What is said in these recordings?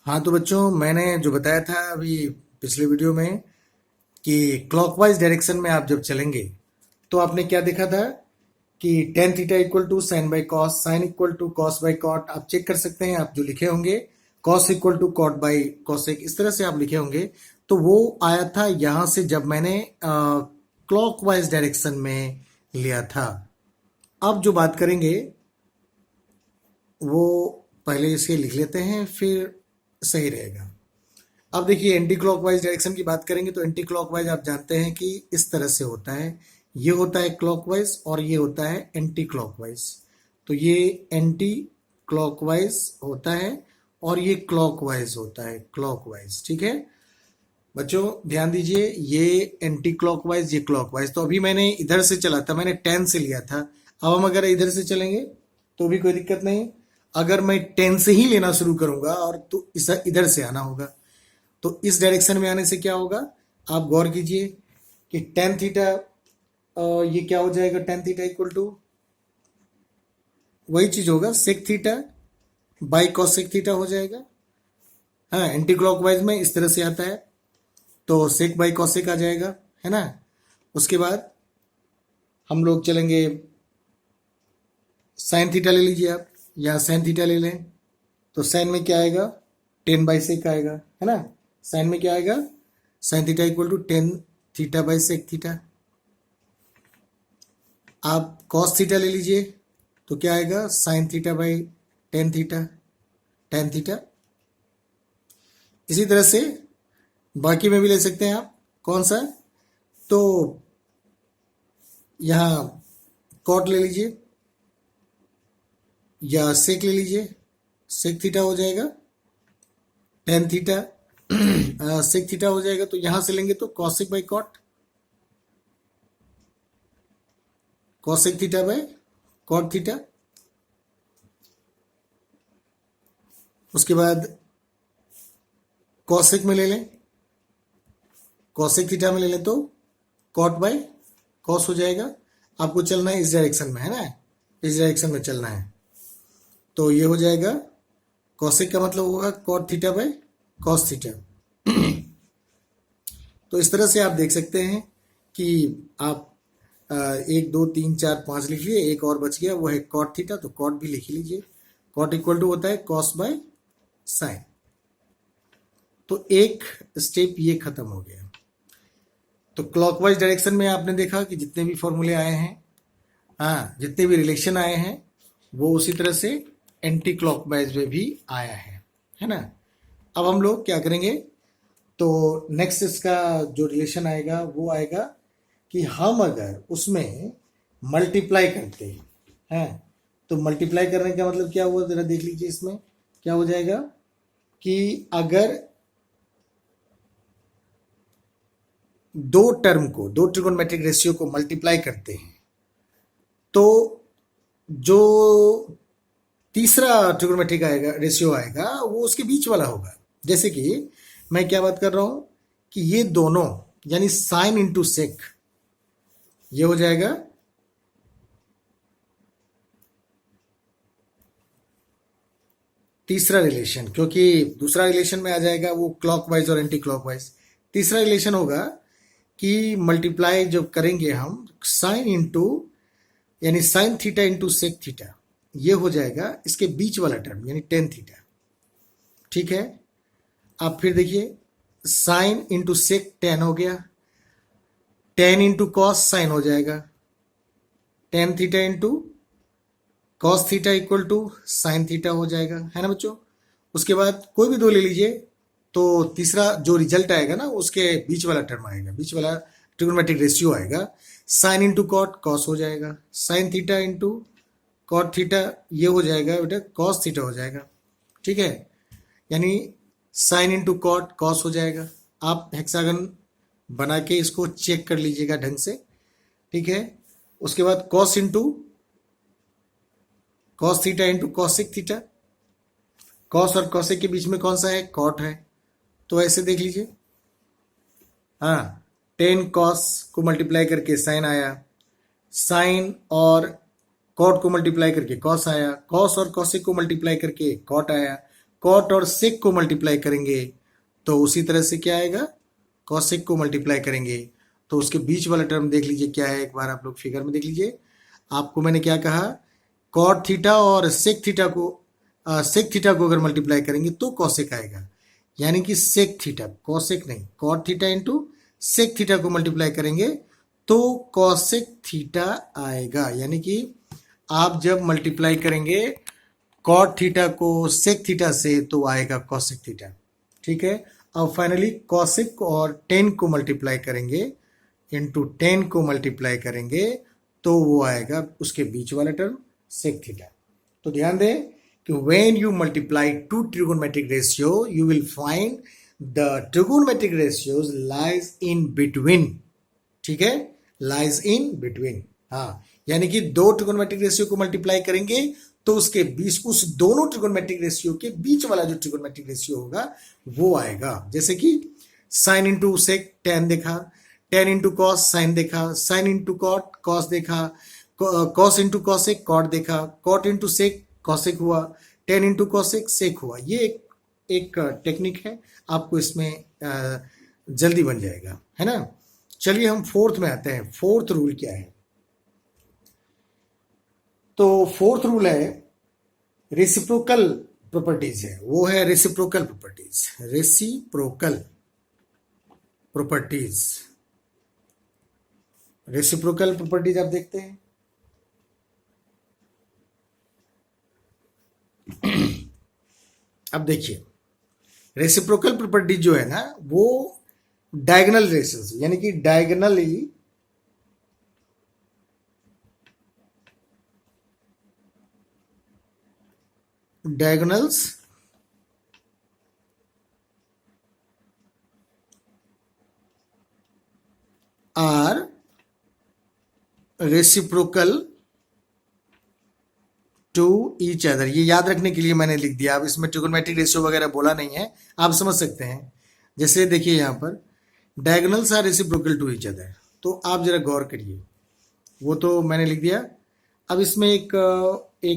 हाँ तो बच्चों, मैंने जो बताया था अभी पिछले वीडियो में कि क्लॉकवाइज डायरेक्शन में आप जब चलेंगे तो आपने क्या देखा था कि tan theta equal to sine by cos, sine equal to cos by cot. आप चेक कर सकते हैं, आप जो लिखे होंगे cos equal to cot by cosec, इस तरह से आप लिखे होंगे। तो वो आया था यहां से जब मैंने क्लॉकवाइज डायरेक्शन में लिया था। अब जो बात करेंगे वो पहले इसे लिख लेते हैं, फिर सही रहेगा। अब देखिए, एंटी क्लॉकवाइज डायरेक्शन की बात करेंगे तो एंटी क्लॉकवाइज आप जानते हैं कि इस तरह से होता है। ये होता है क्लॉकवाइज और ये होता है एंटी क्लॉकवाइज। तो ये एंटी क्लॉकवाइज होता है और ये क्लॉकवाइज होता है, क्लॉकवाइज। ठीक है बच्चों, ध्यान दीजिए, ये एंटी क्लॉकवाइज, ये क्लॉकवाइज। तो अभी मैंने इधर से चला था, मैंने 10 से लिया था। अब हम अगर इधर से चलेंगे तो भी कोई दिक्कत नहीं। अगर मैं 10 से ही लेना शुरू करूंगा और तो इस इधर से आना होगा, तो इस डायरेक्शन में आने से क्या होगा, आप गौर कीजिए कि टेन थीटा, ये क्या हो जाएगा, टेन थीटा इक्वल टू वही चीज होगा sec theta by cosec theta हो जाएगा। हाँ, एंटी क्लॉकवाइज में इस तरह से आता है तो सेक बाई कॉसेक आ जाएगा, है ना। उसके बाद हम लोग चलेंगे, साइन थीटा ले लीजिए आप, या साइन थीटा ले लें तो साइन में क्या आएगा, टेन बाई सेक आएगा, है ना। साइन में क्या आएगा, sine theta equal to tan theta by sec theta. आप कॉस थीटा ले लीजिए तो क्या आएगा, sine theta by tan theta, tan theta. इसी तरह से बाकी में भी ले सकते हैं आप। कौन सा, तो यहाँ कॉट ले लीजिए या सेक ले लीजिए, सेक थीटा हो जाएगा, टेन थीटा सेक थीटा हो जाएगा। तो यहां से लेंगे तो cosec by cot, cosec theta by cot theta. उसके बाद कॉसेक में ले लें, कॉसेक थीटा में ले लें तो कॉट बाई कॉस हो जाएगा। आपको चलना है इस डायरेक्शन में, है ना, इस डायरेक्शन में चलना है। तो ये हो जाएगा, कॉसेक का मतलब होगा cot theta by cos theta. तो इस तरह से आप देख सकते हैं कि आप एक दो तीन चार पांच लिख लिए, एक और बच गया, वो है कॉट थीटा, तो कॉट भी लिख लीजिए। कॉट इक्वल टू होता है कॉस बाय साइन। तो एक स्टेप ये खत्म हो गया। तो क्लॉकवाइज डायरेक्शन में आपने देखा कि जितने भी फॉर्मूले आए हैं, हाँ, जितने भी रिलेशन आए हैं, वो उसी तरह से एंटी क्लॉकवाइज में भी आया है ना। अब हम लोग क्या करेंगे, तो नेक्स्ट इसका जो रिलेशन आएगा वो आएगा कि हम अगर उसमें मल्टीप्लाई करते हैं, तो मल्टीप्लाई करने का मतलब क्या हुआ, जरा देख लीजिए। इसमें क्या हो जाएगा कि अगर दो टर्म को, दो ट्रिगोनोमेट्रिक रेशियो को मल्टीप्लाई करते हैं तो जो तीसरा ट्रिगोनोमेट्रिक आएगा, रेशियो आएगा, वो उसके बीच वाला होगा। जैसे कि मैं क्या बात कर रहा हूं कि ये दोनों, यानी साइन इंटू सेक, ये हो जाएगा तीसरा रिलेशन, क्योंकि दूसरा रिलेशन में आ जाएगा वो क्लॉकवाइज और एंटी क्लॉकवाइज। तीसरा रिलेशन होगा कि मल्टीप्लाई जब करेंगे हम साइन इंटू, यानी sine theta into sec theta, ये हो जाएगा इसके बीच वाला टर्म, यानी टेन थीटा। ठीक है, आप फिर देखिए, साइन इंटू सेक टेन हो गया, टेन इंटू कॉस साइन हो जाएगा, tan theta into cos theta equal to sine theta हो जाएगा, है ना बच्चों। उसके बाद कोई भी दो ले लीजिए, तो तीसरा जो रिजल्ट आएगा ना, उसके बीच वाला टर्म आएगा, बीच वाला ट्रिगोनोमेट्रिक रेशियो आएगा। साइन इंटू कॉट कॉस हो जाएगा, sine theta into cot theta, ये हो जाएगा बेटा कॉस थीटा हो जाएगा। ठीक है, यानी साइन इंटू कॉट कॉस हो जाएगा। आप हेक्सागन बना के इसको चेक कर लीजिएगा ढंग से। ठीक है, उसके बाद cos into cos theta into cosec theta, cos और कॉसेक के बीच में कौन सा है, कॉट है, तो ऐसे देख लीजिए। हाँ, टेन कॉस को मल्टीप्लाई करके साइन आया, साइन और कॉट को मल्टीप्लाई करके कॉस आया, कॉस और कॉसेक को मल्टीप्लाई करके कॉट आया, कॉट और सेक को मल्टीप्लाई करेंगे तो उसी तरह से क्या आएगा, कॉसेक को मल्टीप्लाई करेंगे तो उसके बीच वाला टर्म देख लीजिए क्या है, एक बार आप लोग फिगर में देख लीजिए। आपको मैंने क्या कहा, कॉट थीटा और सेक थीटा को अगर मल्टीप्लाई करेंगे तो कॉसेक आएगा, यानी कि सेक थीटा, कॉसेक नहीं, cot theta into sec theta को मल्टीप्लाई करेंगे तो कॉसेक थीटा आएगा। यानी कि आप जब मल्टीप्लाई करेंगे कॉट थीटा को सेक थीटा से तो आएगा कॉसेक थीटा। ठीक है, अब फाइनली कॉसेक और टेन को मल्टीप्लाई करेंगे, इंटू 10 को मल्टीप्लाई करेंगे तो वो आएगा उसके बीच वाला टर्म सेक थीटा। तो ध्यान दें कि when you multiply two trigonometric ratio you will find the trigonometric ratios lies in between। ठीक है, lies in between। हाँ, यानी कि दो ट्रिगोनोमेट्रिक रेशियो को मल्टीप्लाई करेंगे तो उसके बीच, उस दोनों ट्रिगोनोमेट्रिक रेशियो के बीच वाला जो ट्रिगोनोमेट्रिक रेशियो होगा वो आएगा। जैसे कि साइन इंटू सेक टेन देखा, टेन इंटू कॉस साइन देखा, साइन इंटू कॉट कॉस देखा, कॉस इंटू कॉसेक कॉट देखा, कॉट इंटू सेक कॉसेक हुआ, टेन इंटू कॉसेक सेक हुआ। ये एक टेक्निक है, आपको इसमें जल्दी बन जाएगा, है ना। चलिए हम फोर्थ में आते हैं। फोर्थ रूल क्या है, तो फोर्थ रूल है रेसिप्रोकल प्रॉपर्टीज है, वो है reciprocal properties. Reciprocal properties, reciprocal properties आप देखते हैं। अब देखिए रेसिप्रोकल प्रॉपर्टी जो है ना वो डायगोनल रेशियोज, यानी कि diagonals are reciprocal to each other. ये याद रखने के लिए मैंने लिख दिया, अब इसमें ट्रिगोनोमेट्रिक रेशियो वगैरह बोला नहीं है, आप समझ सकते हैं। जैसे देखिए यहाँ पर diagonals are reciprocal to each other, तो आप जरा गौर करिए, वो तो मैंने लिख दिया। अब इसमें एक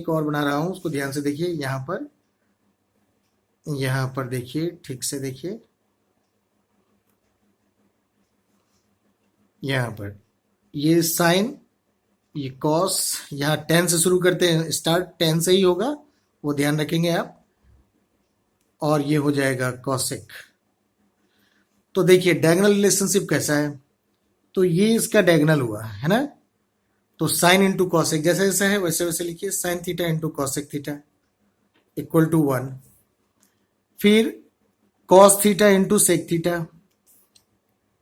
और बना रहा हूं, उसको ध्यान से देखिए। यहाँ पर देखिए, ठीक से देखिए, यहाँ पर ये साइन, ये कॉस, यहाँ 10 से शुरू करते हैं, स्टार्ट 10 से ही होगा, वो ध्यान रखेंगे आप, और ये हो जाएगा कॉसेक। तो देखिए डायगोनल रिलेशनशिप कैसा है, तो ये इसका डायगोनल हुआ है ना, तो साइन इंटू कॉसेक जैसा जैसा है वैसे वैसे लिखिए, sine theta into cosec theta equal to 1। फिर cos theta into sec theta,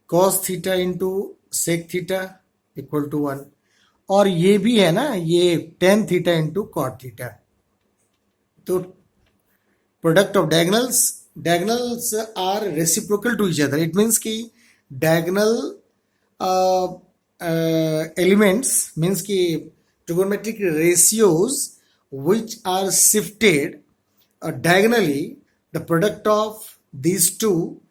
cos theta into sec theta equal to 1। और ये भी है ना, ये tan theta into cot theta. तो product of diagonals are reciprocal to each other. It means कि diagonal elements means कि trigonometric ratios which are shifted diagonally, the product of these two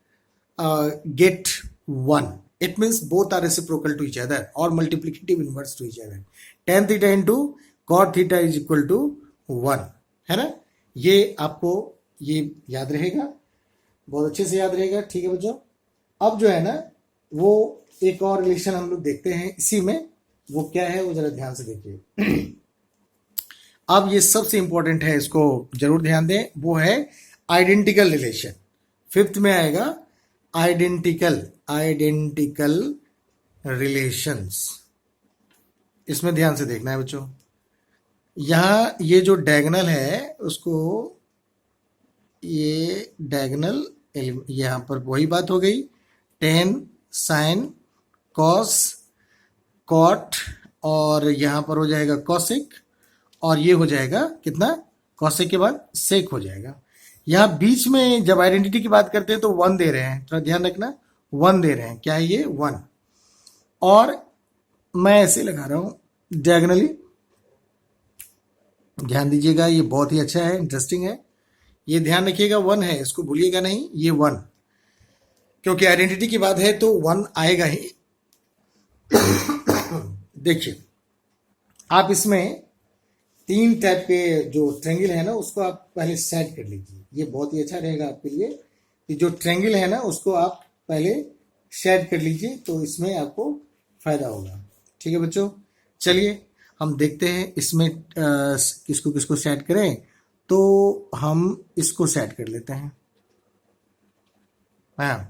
get 1. It means both are reciprocal to each other or multiplicative inverse to each other. Tan theta into cot theta is equal to 1, है ना। ये आपको ये याद रहेगा, बहुत अच्छे से याद रहेगा। ठीक है बच्चों, अब जो है ना वो एक और रिलेशन हम लोग देखते हैं इसी में, वो क्या है वो जरा ध्यान से देखिए। अब ये सबसे इंपॉर्टेंट है, इसको जरूर ध्यान दें, वो है आइडेंटिकल रिलेशन। फिफ्थ में आएगा आइडेंटिकल रिलेशंस। इसमें ध्यान से देखना है बच्चों। यहां ये जो डायगोनल है उसको, ये डायगोनल, यहां पर वही बात हो गई, टेन साइन कॉस कॉट, और यहां पर हो जाएगा कॉसिक, और ये हो जाएगा कितना, कॉसेक के बाद सेक हो जाएगा। यहाँ बीच में जब आइडेंटिटी की बात करते हैं तो 1 दे रहे हैं, थोड़ा ध्यान रखना, 1 दे रहे हैं, क्या है ये 1। और मैं ऐसे लगा रहा हूं डायगोनली, ध्यान दीजिएगा, ये बहुत ही अच्छा है, इंटरेस्टिंग है। ये ध्यान रखिएगा 1 है, इसको भूलिएगा नहीं, ये 1, क्योंकि आइडेंटिटी की बात है तो 1 आएगा ही। देखिए आप इसमें 3 टाइप के जो ट्रायंगल है ना उसको आप पहले सेट कर लीजिए। ये बहुत ही अच्छा रहेगा आपके लिए कि जो ट्रायंगल है ना उसको आप पहले शेड कर लीजिए, तो इसमें आपको फायदा होगा। ठीक है बच्चों, चलिए हम देखते हैं इसमें किसको किसको सेट करें। तो हम इसको सेट कर लेते हैं, हाँ।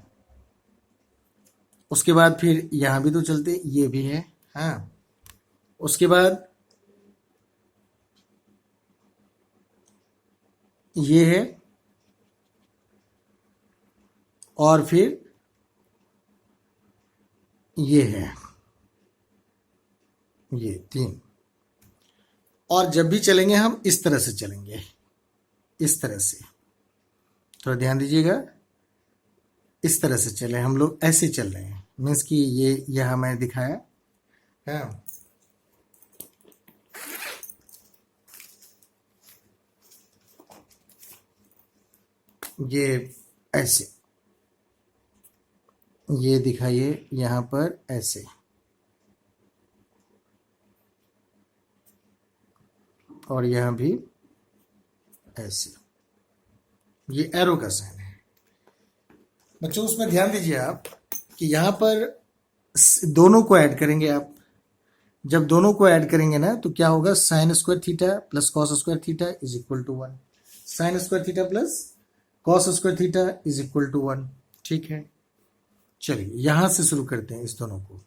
उसके बाद फिर यहाँ भी तो चलते, ये भी है, हाँ। उसके बाद ये है, और फिर ये है, ये 3। और जब भी चलेंगे हम इस तरह से चलेंगे, इस तरह से, थोड़ा ध्यान दीजिएगा, इस तरह से चले हम लोग, ऐसे चल रहे हैं, मीन्स कि ये यहाँ मैंने दिखाया, हाँ। ये ऐसे, ये दिखाइए यहाँ पर ऐसे, और यहाँ भी ऐसे, ये एरो का साइन है बच्चों। उसमें ध्यान दीजिए आप कि यहाँ पर दोनों को ऐड करेंगे आप। जब दोनों को ऐड करेंगे ना तो क्या होगा, sine square theta plus cos square theta is equal to 1। Sine square theta plus cos square theta is equal to 1। ठीक है, चलिए यहां से शुरू करते हैं इस दोनों को।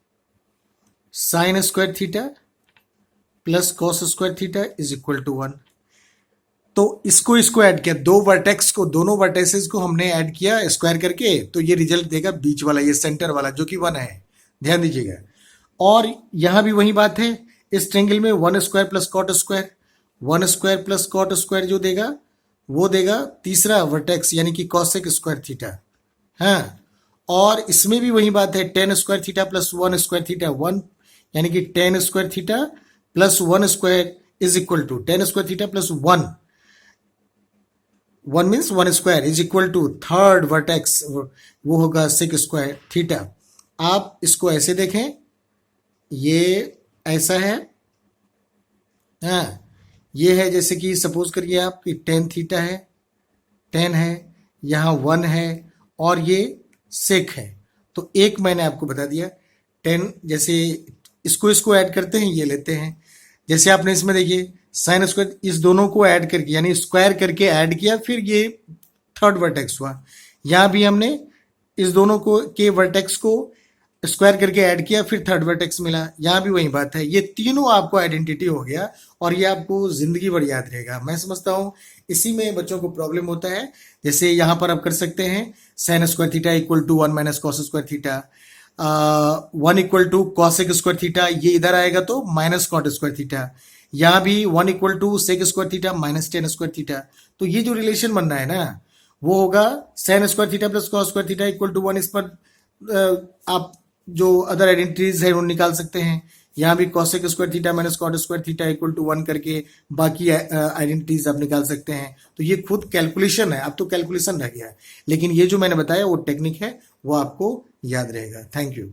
Sine square theta plus cos square theta is equal to 1। तो इसको ऐड किया, दो वर्टेक्स को, दोनों वर्टेसेस को हमने ऐड किया स्क्वायर करके, तो ये रिजल्ट देगा बीच वाला, ये सेंटर वाला जो कि 1 है, ध्यान दीजिएगा। और यहां भी वही बात है, इस ट्रायंगल में 1 square plus cot square, 1 square plus cot square जो देगा वो देगा तीसरा वर्टेक्स, यानी कि कॉसेक स्क्वायर थीटा, हाँ। और इसमें भी वही बात है, 10 square theta plus 1 square theta 1, यानी कि 10 square theta plus 1 square is equal to 10 square theta plus 1 means 1 square is equal to third vertex, वो होगा सेक स्क्वायर थीटा। आप इसको ऐसे देखें, ये ऐसा है, हाँ। ये है जैसे कि सपोज करिए आप कि 10 थीटा है, 10 है, यहाँ 1 है, और ये सेक है। तो एक मैंने आपको बता दिया, 10 जैसे इसको ऐड करते हैं, ये लेते हैं। जैसे आपने इसमें देखिए साइन स्क्वायर, इस दोनों को ऐड करके यानी स्क्वायर करके ऐड किया, फिर ये थर्ड वर्टेक्स हुआ। यहाँ भी हमने इस दोनों को के वर्टेक्स को स्क्वायर करके ऐड किया, फिर थर्ड वर्टेक्स मिला। यहाँ भी वही बात है, ये तीनों आपको आइडेंटिटी हो गया, और ये आपको जिंदगी भर याद रहेगा। मैं समझता हूँ इसी में बच्चों को प्रॉब्लम होता है। जैसे यहाँ पर आप कर सकते हैं sine square theta equal to 1 minus cos square theta, 1 equal to cosec square theta, ये इधर आएगा तो माइनस कॉट स्क्वायर थीटा। यहाँ भी 1 equal to sec square theta minus 10 square theta. तो ये जो रिलेशन बनना है ना, वो होगा sine square theta plus cos square theta equal to 1। इस पर आप जो अदर आइडेंटिटीज है वो निकाल सकते हैं। यहाँ भी cosec square theta minus cot square theta equal to 1 करके बाकी आइडेंटिटीज आप निकाल सकते हैं। तो ये खुद कैलकुलेशन है, अब तो कैलकुलेशन रह गया है, लेकिन ये जो मैंने बताया वो टेक्निक है, वो आपको याद रहेगा। Thank you.